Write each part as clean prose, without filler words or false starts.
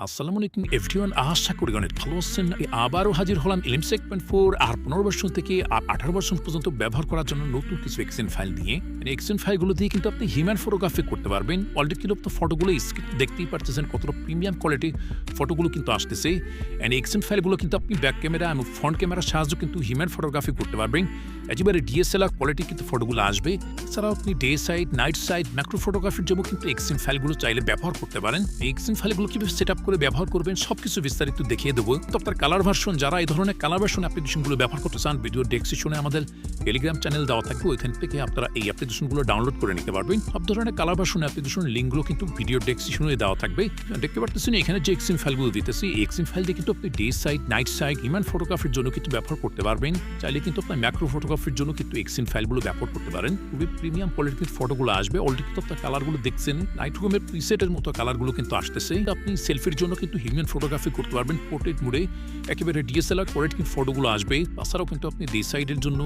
আসসালামু আলাইকুম এভরিওয়ান, আশা করি অনেক ভালো আছেন। আবারও হাজির হলাম এলিম 6.4 আর 15 ভার্সন থেকে 18 ভার্সন পর্যন্ত ব্যবহার করার জন্য নতুন কিছু এক্সেন ফাইল নিয়ে। এক্সেন ফাইলগুলো দিয়ে কিন্তু আপনি হিউম্যান ফটোগ্রাফি করতে পারবেন। অলরেডি কিন্তু আপনি ফটোগুলো দেখতেই পারতেছেন কতটা প্রিমিয়াম কোয়ালিটির ফটোগুলো কিন্তু আসতেছে। এন্ড এক্সেন ফাইলগুলো কিন্তু আপনি ব্যাক ক্যামেরা এবং ফ্রন্ট ক্যামেরার সাহায্যে কিন্তু হিউম্যান ফটোগ্রাফি করতে পারবেন। একেবারে ডিএসএলআর কোয়ালিটি কিন্তু ফটোগুলো আসবে। এছাড়াও আপনি day side, night side, macro ফটোগ্রাফির জন্য কিন্তু এক্সেন ফাইলগুলো চাইলে ব্যবহার করতে পারেন। এই এক্সেন ফাইলগুলো কিভাবে সেট আপ করে ব্যবহার করবেন সবকিছু বিস্তারিত দেখিয়ে দেবো। তো আপনার কালার ভার্সন, যারা এই ধরনের কালার ভার্সন অ্যাপ্লিকেশনগুলো ব্যবহার করতে চান, ভিডিও ডেসক্রিপশনে আমাদের টেলিগ্রাম চ্যানেল দেওয়া থাকবে, ওইখান থেকে আপনারা এই অ্যাপ্লিকেশনগুলো ডাউনলোড করে নিতে পারবেন। সব ধরনের কালার ভার্সন অ্যাপ্লিকেশনের লিঙ্কগুলো কিন্তু ভিডিও ডেসক্রিপশনে দেওয়া থাকবে। দেখতে পারতেছেন এখানে যে এক্সেন ফাইলগুলো দিতেছি, এই এক্সেন ফাইল দিয়ে কিন্তু আপনি day side, night side, human ফটোগ্রাফির জন্য কিন্তু ব্যবহার করতে পারবেন। চাইলে কিন্তু আপনার ম্যাক্রো ফটোগ্রাফির জন্য কিন্তু এক্সেন ফাইলগুলো ব্যবহার করতে পারেন। খুবই প্রিমিয়াম কোয়ালিটির ফটোগুলো আসবে। অলরেডি কিন্তু আপনার কালারগুলো দেখছেন, নাইট রুমের প্রিসেটের মতো কালারগুলো কিন্তু আসতেছে। আপনি সেলফির জন্য কিন্তু হিউম্যান ফটোগ্রাফি করতে পারবেন পোর্ট্রেট মোডে। একেবারে ডিএসএলআর কোয়ালিটির ফটোগুলো আসবে। তাছাড়াও কিন্তু আপনি ডে সাইডের জন্য,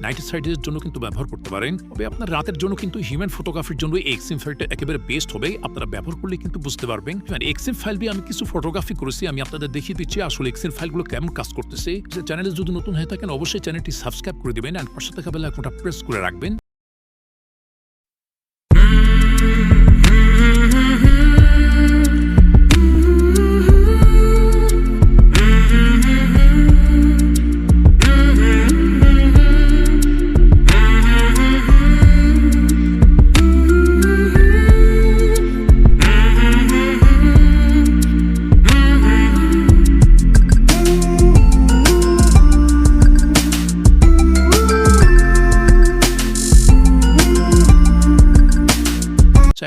নাইট সাইডের জন্য কিন্তু ব্যবহার করতে পারেন। তবে আপনার রাতের জন্য কিন্তু হিউম্যান ফটোগ্রাফির জন্য এই এক্সেন ফাইলটা একেবারে বেস্ট হবে। আপনারা ব্যবহার করলে কিন্তু বুঝতে পারবেন। এক্সেন ফাইল দিয়ে আমি কিছু ফটোগ্রাফি করেছি, আমি আপনাদের দেখিয়ে দিচ্ছি আসলে এক্সেন ফাইলগুলো কেমন কাজ করতেছে। চ্যানেলে যদি নতুন হয়ে থাকেন অবশ্যই চ্যানেলটি সাবস্ক্রাইব করে দিবেন আর পাশে থাকা বেল আইকনটা প্রেস করে রাখবেন।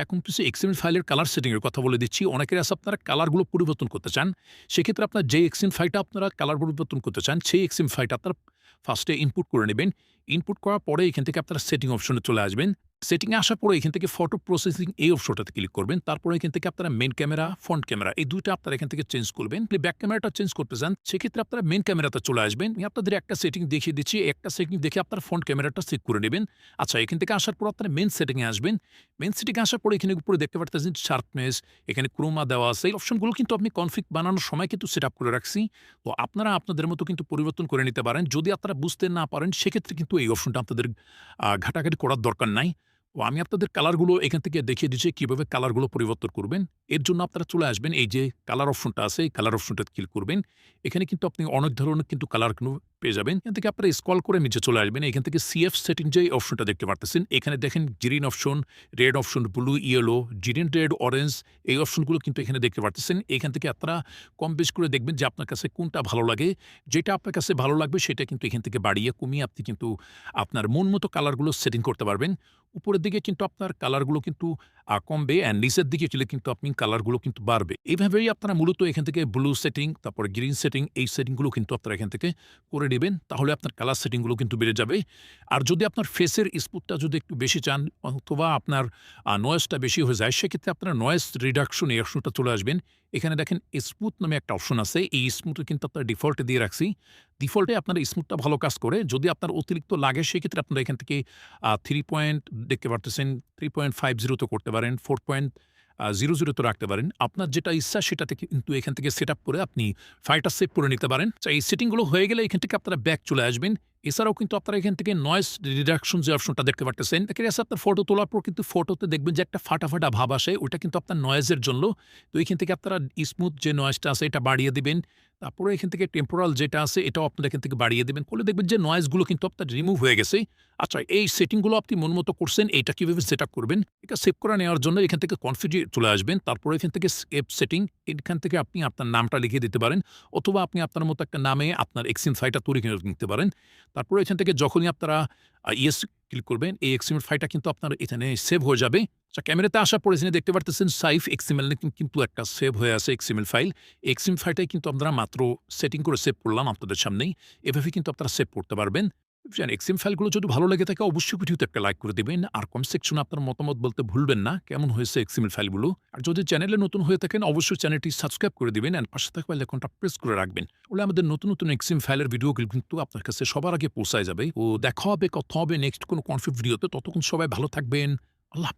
এখন কিছু এক্সএমএল ফাইলের কালার সেটিং এর কথা বলে দিচ্ছি। অনেকের আছে আপনারা কালারগুলো পরিবর্তন করতে চান। সেক্ষেত্রে আপনার যে এক্সএমএল ফাইলটা আপনারা কালার পরিবর্তন করতে চান, সেই এক্সএমএল ফাইলটা আপনারা ফার্স্টে ইনপুট করে নেবেন। ইনপুট করার পরে এখান থেকে আপনারা সেটিং অপশনে চলে আসবেন। সেটিংয়ে আসার পরে এখান থেকে ফটো প্রসেসিং এই অপশনটাতে ক্লিক করবেন। তারপরে এখান থেকে আপনারা মেন ক্যামেরা, ফ্রন্ট ক্যামেরা এই দুইটা আপনারা এখান থেকে চেঞ্জ করবেন। ব্যাক ক্যামেরাটা চেঞ্জ করতে চান, সেক্ষেত্রে আপনারা মেন ক্যামেরাতে চলে আসবেন। আমি আপনাদের একটা সেটিং দেখিয়ে দিচ্ছি। একটা সেটিং দেখে আপনারা ফ্রন্ট ক্যামেরাটা সেট করে নেবেন। আচ্ছা, এখান থেকে আসার পর আপনারা মেন সেটিংয়ে আসবেন। মেন সেটিংয়ে আসার পরে এখানে উপরে দেখতে পারতেছেন শার্পনেস, এখানে ক্রোমা দেওয়া আছে। এই অপশনগুলো কিন্তু আপনি কনফিগ বানানোর সময় কিন্তু সেট আপ করে রাখছি। তো আপনারা আপনাদের মতো কিন্তু পরিবর্তন করে নিতে পারেন। যদি আপনারা বুঝতে না পারেন সেক্ষেত্রে কিন্তু এই অপশনটা আপনাদের ঘাটাঘাটি করার দরকার নাই। তো আমি আপনাদের কালারগুলো এখান থেকে দেখিয়ে দিচ্ছি কীভাবে কালারগুলো পরিবর্তন করবেন। এর জন্য আপনারা চলে আসবেন, এই যে কালার অপশনটা আছে, এই কালার অপশনটাতে ক্লিক করবেন। এখানে কিন্তু আপনি অনেক ধরনের কিন্তু কালার পেয়ে যাবেন। এখান থেকে আপনারা স্ক্রল করে নিচে চলে আসবেন। এখান থেকে সিএফ সেটিং যে অপশনটা দেখতে পারতেছেন, এখানে দেখেন green option, red option, blue, yellow, green, red, orange এই অপশনগুলো কিন্তু এখানে দেখতে পারতেছেন। এখান থেকে আপনারা কম বেশ করে দেখবেন যে আপনার কাছে কোনটা ভালো লাগে। যেটা আপনার কাছে ভালো লাগবে সেটা কিন্তু এখান থেকে বাড়িয়ে কমিয়ে আপনি কিন্তু আপনার মন মতো কালারগুলো সেটিং করতে পারবেন। উপরের দিকে কিন্তু আপনার কালারগুলো কিন্তু কমবে, অ্যান্ড নিচের দিকে গেলে কিন্তু আপনি কালারগুলো কিন্তু বাড়বে। এইভাবেই আপনারা মূলত এখান থেকে ব্লু সেটিং, তারপরে গ্রিন সেটিং, এই সেটিংগুলো কিন্তু আপনারা এখান থেকে করে নেবেন। তাহলে আপনার কালার সেটিংগুলো কিন্তু বেড়ে যাবে। আর যদি আপনার ফেসের স্মুথটা যদি একটু বেশি চান অথবা আপনার নয়েজটা বেশি হয়ে যায়, সেক্ষেত্রে আপনারা নয়েজ রিডাকশন এই অপশনটা চলে আসবেন। এখানে দেখেন স্মুথ নামে একটা অপশন আছে। এই স্মুথে কিন্তু আপনার ডিফল্টে দিয়ে রাখছি। ডিফল্টে আপনার স্মুথটা ভালো কাজ করে। যদি আপনার অতিরিক্ত লাগে সেক্ষেত্রে আপনারা এখান থেকে 3 পয়েন্ট দেখতে পারতেছেন, 3.50 তো করতে পারেন, 4.00 তো রাখতে পারেন। আপনার যেটা ইচ্ছা সেটা থেকে কিন্তু এখান থেকে সেট আপ করে আপনি ফাইলটা সেভ করে নিতে পারেন। এই সেটিংগুলো হয়ে গেলে এখান থেকে আপনারা ব্যাক চলে আসবেন। এছাড়াও কিন্তু আপনারা এখান থেকে নয়েজ রিডাকশন যে অপশনটা দেখতে পারতেছেন, এখানে আছে আপনার ফটো তোলার পর কিন্তু ফটোতে দেখবেন যে একটা ফাটা ফাটা ভাব আসে, ওইটা কিন্তু আপনার নয়েজের জন্য। তো এখান থেকে আপনারা স্মুথ যে নয়েজটা আছে এটা বাড়িয়ে দিবেন। তারপরে এখান থেকে টেম্পোরাল যেটা আছে এটাও আপনারা এখান থেকে বাড়িয়ে দেবেন। করলে দেখবেন যে নয়েজগুলো কিন্তু আপনার রিমুভ হয়ে গেছে। আচ্ছা, এই সেটিংগুলো আপনি মন মতো করছেন, এইটা কীভাবে সেট আপ করবেন এটা সেভ করে নেওয়ার জন্য এখান থেকে কনফিগে চলে আসবেন। তারপরে এখান থেকে সেভ সেটিং, এখান থেকে আপনি আপনার নামটা লিখে দিতে পারেন, অথবা আপনি আপনার মতো একটা নামে আপনার এক্সেন ফাইলটা তৈরি করে নিতে পারেন। তারপরে এখান থেকে যখনই আপনারা ইয়েস ক্লিক করবেন, এই এক্সএমএল ফাইলটা কিন্তু আপনার এখানে সেভ হয়ে যাবে। আচ্ছা, ক্যামেরাতে আসার পরে এখানে দেখতে পারতেছেন সাইফ এক্সএমএল কিন্তু একটা সেভ হয়ে আছে এক্সএমএল ফাইল। এক্সএমএল ফাইলটাই কিন্তু আমরা মাত্র সেটিং করে সেভ করলাম আপনাদের সামনেই। এভাবে কিন্তু আপনারা সেভ করতে পারবেন। এক্সএম ফাইলগুলো যদি ভালো লেগে থাকে অবশ্যই ভিডিওতে একটা লাইক করে দেবেন, আর কমেন্ট সেকশনে আপনার মতামত বলতে ভুলবেন না কেমন হয়েছে এক্সএমএল ফাইলগুলো। আর যদি চ্যানেলে নতুন হয়ে থাকেন অবশ্যই চ্যানেলটি সাবস্ক্রাইব করে দিবেন, আর পাশে থাকা বেল আইকনটা প্রেস করে রাখবেন। তাহলে আমাদের নতুন নতুন এক্সএম ফাইলের ভিডিওগুলো কিন্তু আপনার কাছে সবার আগে পৌঁছায় যাবে। ও দেখা হবে, কথা হবে নেক্সট কোনো কনফিগ ভিডিওতে। ততক্ষণ সবাই ভালো থাকবেন। আল্লাহ হাফেজ।